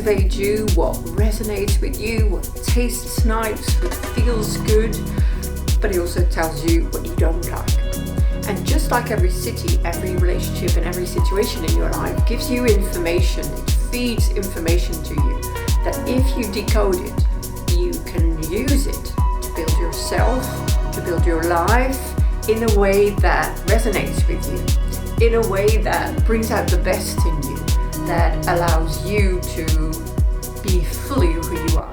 motivates you, what resonates with you, what tastes nice, what feels good, but it also tells you what you don't like. And just like every city, every relationship and every situation in your life gives you information, it feeds information to you, that if you decode it, you can use it to build yourself, to build your life in a way that resonates with you, in a way that brings out the best in you, that allows you to be fully who you are.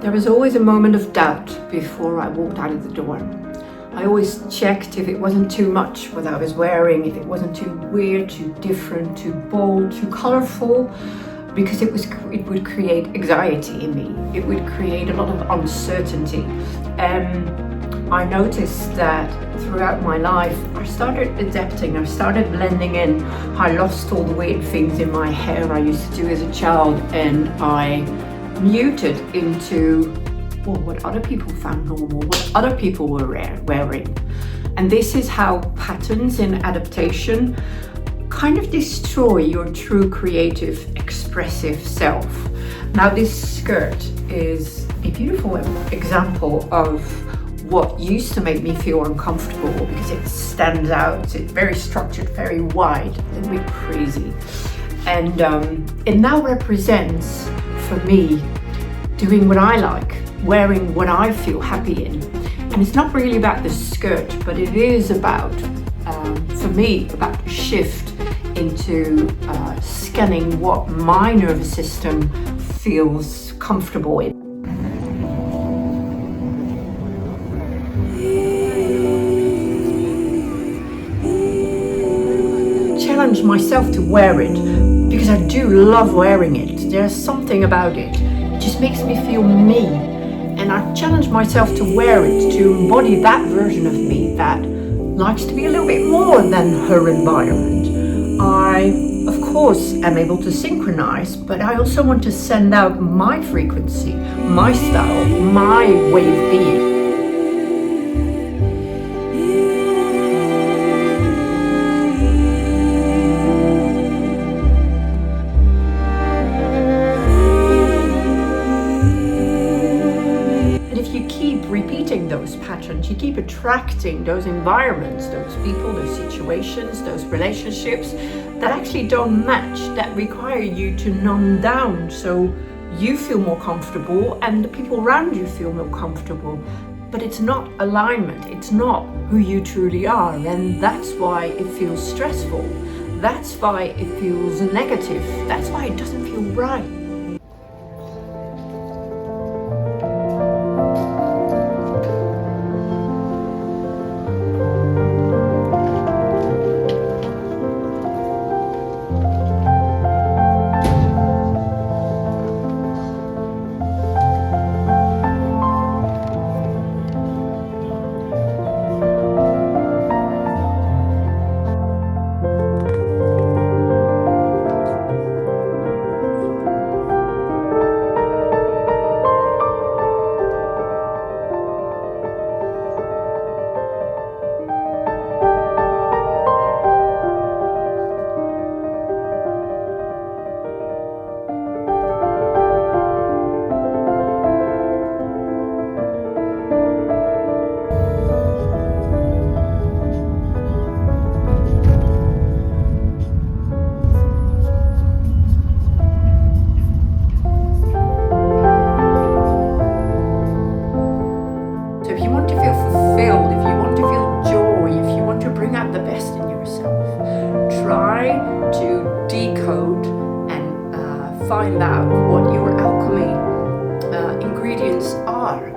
There was always a moment of doubt before I walked out of the door. I always checked if it wasn't too much what I was wearing, if it wasn't too weird, too different, too bold, too colorful, because it would create anxiety in me. It would create a lot of uncertainty. I noticed that throughout my life, I started adapting, I started blending in. I lost all the weird things in my hair I used to do as a child, and I muted into what other people found normal, what other people were wearing. And this is how patterns in adaptation kind of destroy your true creative, expressive self. Now this skirt is a beautiful example of what used to make me feel uncomfortable because it stands out, it's very structured, very wide, a little bit crazy. And it now represents, for me, doing what I like, wearing what I feel happy in. And it's not really about the skirt, but it is about, for me, about the shift into scanning what my nervous system feels comfortable in. Challenge myself to wear it because I do love wearing it. There's something about it. It just makes me feel me. And I challenge myself to wear it, to embody that version of me that likes to be a little bit more than her environment. I, of course, am able to synchronize, but I also want to send out my frequency, my style, my way of being. those patterns. You keep attracting those environments, those people, those situations, those relationships that actually don't match, that require you to numb down so you feel more comfortable and the people around you feel more comfortable. But it's not alignment, it's not who you truly are, and that's why it feels stressful. That's why it feels negative. That's why it doesn't feel right. So if you want to feel fulfilled, if you want to feel joy, if you want to bring out the best in yourself, try to decode and find out what your alchemy ingredients are.